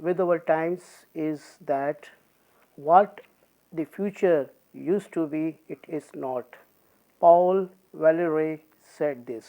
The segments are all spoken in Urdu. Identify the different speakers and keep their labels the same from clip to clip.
Speaker 1: with our times is that what the future used to be, it is not. Paul Valery said this.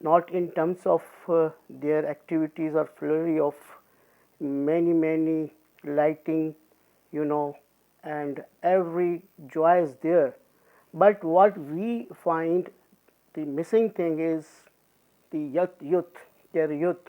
Speaker 1: not in terms of their activities or flurry of many lighting, and every joy is there, but what we find the missing thing is the their youth.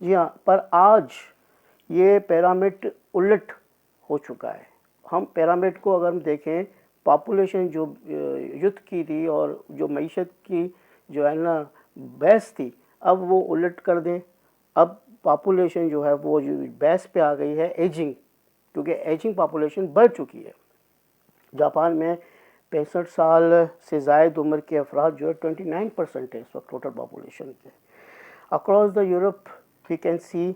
Speaker 1: جی ہاں، پر آج یہ پیرامڈ الٹ ہو چکا ہے. ہم پیرامڈ کو اگر ہم دیکھیں، پاپولیشن جو یوتھ کی تھی اور جو معیشت کی جو ہے نا بیس تھی، اب وہ الٹ کر دیں. اب پاپولیشن جو ہے وہ جو بیس پہ آ گئی ہے ایجنگ، کیونکہ ایجنگ پاپولیشن بڑھ چکی ہے. جاپان میں 65 سال سے زائد عمر کے افراد جو ہے 29% ہے اس وقت ٹوٹل پاپولیشن کے. Across the Europe we can see,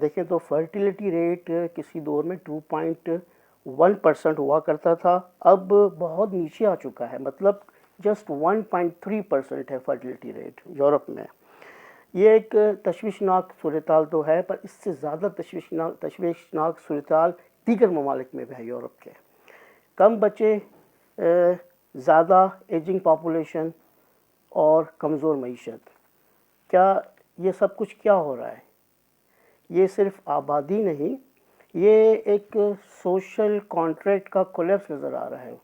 Speaker 1: دیکھیں تو فرٹیلیٹی ریٹ کسی دور میں 2.1% ہوا کرتا تھا، اب بہت نیچے آ چکا ہے، مطلب جسٹ 1.3% ہے فرٹیلیٹی ریٹ یورپ میں. یہ ایک تشویشناک صورتحال تو ہے، پر اس سے زیادہ تشویشناک صورتحال دیگر ممالک میں بھی ہے یورپ کے. کم بچے، زیادہ ایجنگ پاپولیشن اور کمزور معیشت. کیا یہ سب کچھ کیا ہو رہا ہے؟ یہ صرف آبادی نہیں، یہ ایک سوشل کانٹریکٹ کا کولیپس نظر آ رہا ہے.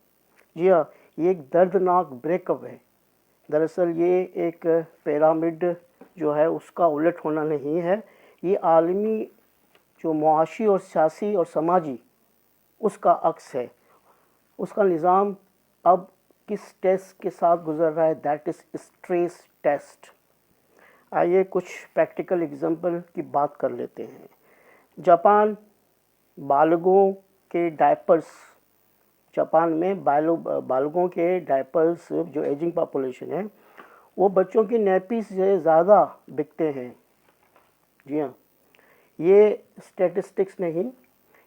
Speaker 1: جی ہاں، یہ ایک دردناک بریک اپ ہے. دراصل یہ ایک پیرامڈ جو ہے اس کا الٹ ہونا نہیں ہے، یہ عالمی جو معاشی اور سیاسی اور سماجی اس کا عکس ہے. اس کا نظام اب کس ٹیسٹ کے ساتھ گزر رہا ہے، دیٹ از اسٹریس ٹیسٹ. آئیے کچھ پریکٹیکل اگزامپل کی بات کر لیتے ہیں. جاپان بالغوں کے ڈائپرس، جاپان میں بالغوں کے ڈائپرس جو ایجنگ پاپولیشن ہے وہ بچوں کی نیپی سے زیادہ بکتے ہیں. جی ہاں، یہ اسٹیٹسٹکس نہیں،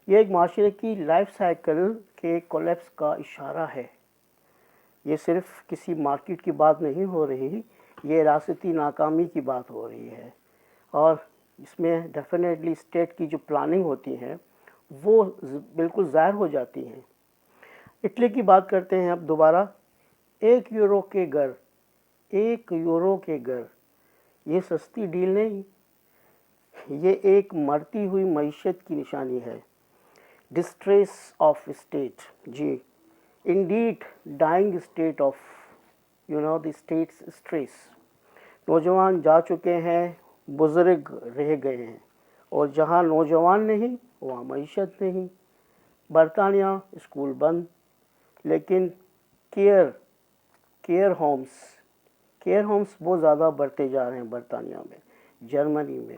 Speaker 1: یہ ایک معاشرے کی لائف سائیکل کے کولیپس کا اشارہ ہے. یہ صرف کسی مارکیٹ کی بات نہیں ہو رہی، یہ ریاستی ناکامی کی بات ہو رہی ہے، اور اس میں ڈیفینیٹلی اسٹیٹ کی جو پلاننگ ہوتی ہیں وہ بالکل ظاہر ہو جاتی ہیں. اٹلی کی بات کرتے ہیں اب دوبارہ. 1 یورو کے گھر، 1 یورو کے گھر، یہ سستی ڈیل نہیں، یہ ایک مرتی ہوئی معیشت کی نشانی ہے. Distress of state. جی indeed dying state of the states stress. نوجوان جا چکے ہیں، بزرگ رہ گئے ہیں، اور جہاں نوجوان نہیں وہاں معیشت نہیں. برطانیہ اسکول بند، لیکن کیئر ہومس بہت زیادہ بڑھتے جا رہے ہیں برطانیہ میں، جرمنی میں.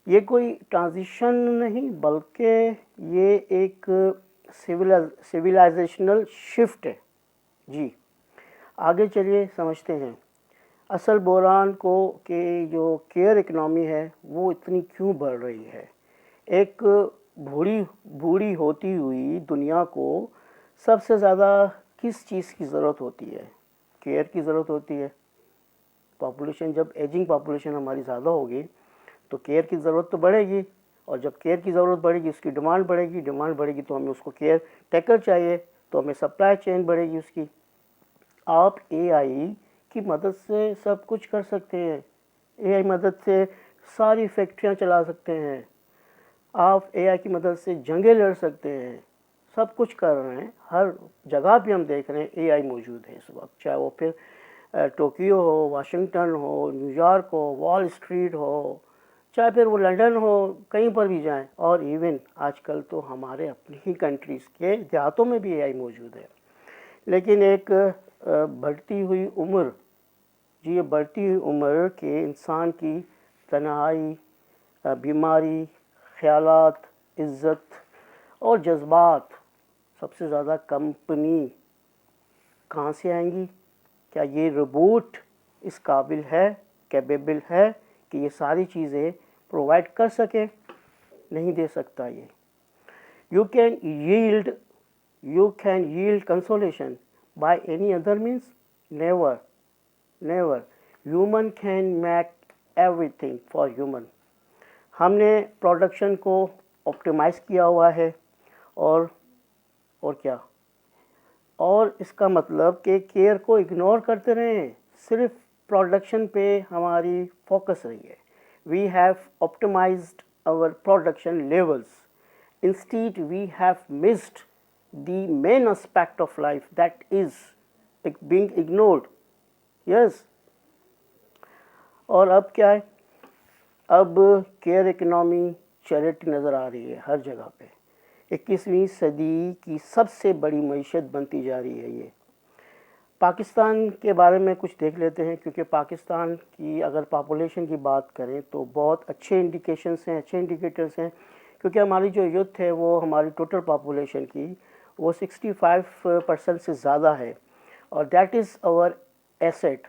Speaker 1: یہ کوئی ٹرانزیشن نہیں بلکہ یہ ایک سویلائزیشنل شفٹ ہے. جی آگے چلیے سمجھتے ہیں اصل بحران کو کہ جو کیئر اکنامی ہے وہ اتنی کیوں بڑھ رہی ہے. ایک بوڑھی ہوتی ہوئی دنیا کو سب سے زیادہ کس چیز کی ضرورت ہوتی ہے؟ کیئر کی ضرورت ہوتی ہے. پاپولیشن جب ایجنگ پاپولیشن ہماری زیادہ ہوگی تو کیئر کی ضرورت تو بڑھے گی، اور جب کیئر کی ضرورت بڑھے گی اس کی ڈیمانڈ بڑھے گی تو ہمیں اس کو کیئر ٹیکر چاہیے، تو ہمیں سپلائی چین بڑھے گی اس کی. آپ اے آئی کی مدد سے سب کچھ کر سکتے ہیں. اے آئی مدد سے ساری فیکٹریاں چلا سکتے ہیں. آپ اے آئی کی مدد سے جنگیں لڑ سکتے ہیں. سب کچھ کر رہے ہیں، ہر جگہ پہ ہم دیکھ رہے ہیں اے آئی موجود ہے اس وقت، چاہے وہ پھر ٹوکیو ہو، واشنگٹن ہو، نیو یارک ہو، وال اسٹریٹ ہو، چاہے پھر وہ لنڈن ہو، کہیں پر بھی جائیں. اور ایون آج کل تو ہمارے اپنی ہی کنٹریز کے دیہاتوں میں بھی اے آئی موجود ہے. لیکن ایک بڑھتی ہوئی عمر، جی یہ بڑھتی ہوئی عمر کے انسان کی تنہائی، بیماری، خیالات، عزت اور جذبات، سب سے زیادہ کمپنی کہاں سے آئیں گی؟ کیا یہ روبوٹ اس قابل ہے، کیپیبل ہے کہ یہ ساری چیزیں پرووائڈ کر سکے؟ نہیں دے سکتا یہ. You can yield consolation by any other means? Never. Human can make everything for human. ہم نے پروڈکشن کو آپٹیمائز کیا ہوا ہے، اور کیا، اور اس کا مطلب کہ کیئر کو اگنور کرتے رہیں، صرف پروڈکشن پہ ہماری فوکس رہی ہے. We have optimized our production levels. Instead, we have missed the main aspect of life, that is being ignored. Yes. اور اب کیا ہے؟ اب کیئر اکنامی چیریٹی نظر آ رہی ہے ہر جگہ پہ. 21ویں صدی کی سب سے بڑی معیشت بنتی جا رہی ہے یہ. پاکستان کے بارے میں کچھ دیکھ لیتے ہیں، کیونکہ پاکستان کی اگر پاپولیشن کی بات کریں تو بہت اچھے انڈیکیشنس ہیں، اچھے انڈیکیٹرز ہیں، کیونکہ ہماری جو یوتھ ہے وہ ہماری ٹوٹل پاپولیشن کی وہ 65% سے زیادہ ہے، اور دیٹ از آور ایسٹ.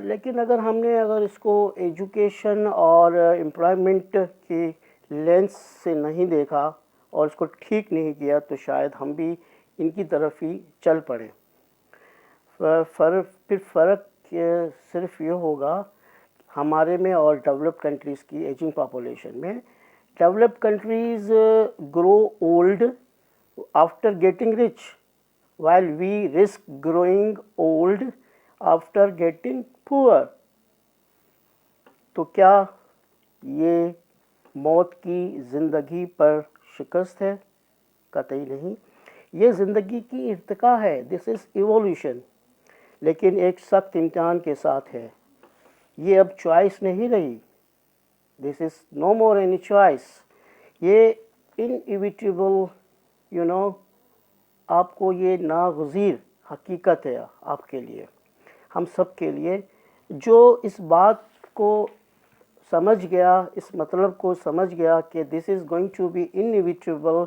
Speaker 1: لیکن اگر اس کو ایجوکیشن اور امپلائمنٹ کی لینس سے نہیں دیکھا اور اس کو ٹھیک نہیں کیا تو شاید ہم بھی ان کی طرف ہی چل پڑیں. فرق صرف یہ ہوگا ہمارے میں اور ڈیولپڈ کنٹریز کی ایجنگ پاپولیشن میں. Developed countries grow old after getting rich while we risk growing old after getting poor. تو کیا یہ موت کی زندگی پر شکست ہے؟ قطعی نہیں. یہ زندگی کی ارتقا ہے. دس از ایوولوشن. لیکن ایک سخت امتحان کے ساتھ ہے. یہ اب چوائس نہیں رہی. دس از نو مور اینی چوائس. یہ انایویٹیبل آپ کو یہ ناگزیر حقیقت ہے آپ کے لیے، ہم سب کے لیے. جو اس بات کو سمجھ گیا، اس مطلب کو سمجھ گیا کہ this is going to be inevitable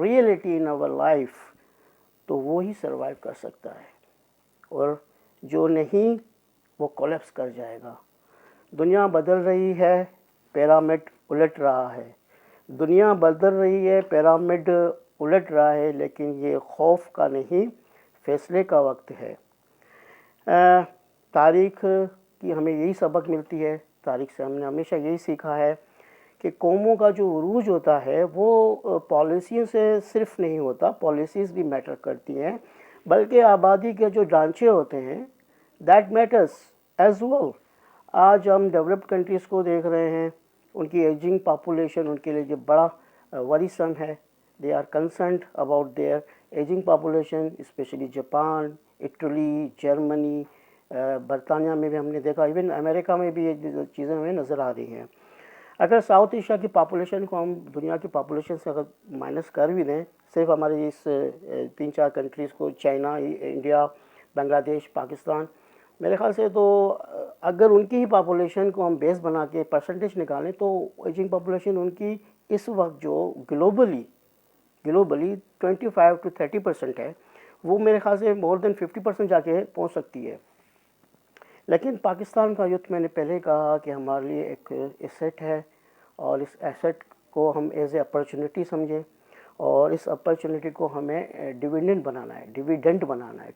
Speaker 1: reality in our life, تو وہی سروائیو کر سکتا ہے، اور جو نہیں وہ کولیپس کر جائے گا. دنیا بدل رہی ہے، پیرامڈ الٹ رہا ہے. دنیا بدل رہی ہے، پیرامڈ الٹ رہا ہے، لیکن یہ خوف کا نہیں، فیصلے کا وقت ہے. تاریخ کی ہمیں یہی سبق ملتی ہے. تاریخ سے ہم نے ہمیشہ یہی سیکھا ہے کہ قوموں کا جو عروج ہوتا ہے وہ پالیسیوں سے صرف نہیں ہوتا، پالیسیز بھی میٹر کرتی ہیں، بلکہ آبادی کے جو ڈھانچے ہوتے ہیں دیٹ میٹرز ایز ویل. آج ہم ڈیولپڈ کنٹریز کو دیکھ رہے ہیں، ان کی ایجنگ پاپولیشن ان کے لیے جو بڑا وریسم ہے. They are concerned about their aging population, especially Japan, Italy, Germany, برطانیہ میں بھی ہم نے دیکھا، ایون امریکہ میں بھی یہ چیزیں ہمیں نظر آ رہی ہیں. اگر ساؤتھ ایشیا کی پاپولیشن کو ہم دنیا کی پاپولیشن سے اگر مائنس کر بھی دیں، صرف ہمارے اس 3-4 کنٹریز کو، چائنا، انڈیا، بنگلہ دیش، پاکستان، میرے خیال سے تو اگر ان کی ہی پاپولیشن کو ہم بیس بنا کے پرسنٹیج نکالیں تو ایجنگ پاپولیشن ان کی اس وقت جو گلوبلی 25 to 30% ہے، وہ میرے خیال سے مور دین 50% جا کے پہنچ سکتی ہے. لیکن پاکستان کا یوتھ، میں نے پہلے کہا کہ ہمارے لیے ایک ایسٹ ہے، اور اس ایسٹ کو ہم ایز اے اپرچونٹی سمجھیں، اور اس اپرچونٹی کو ہمیں ڈیویڈنڈ بنانا ہے.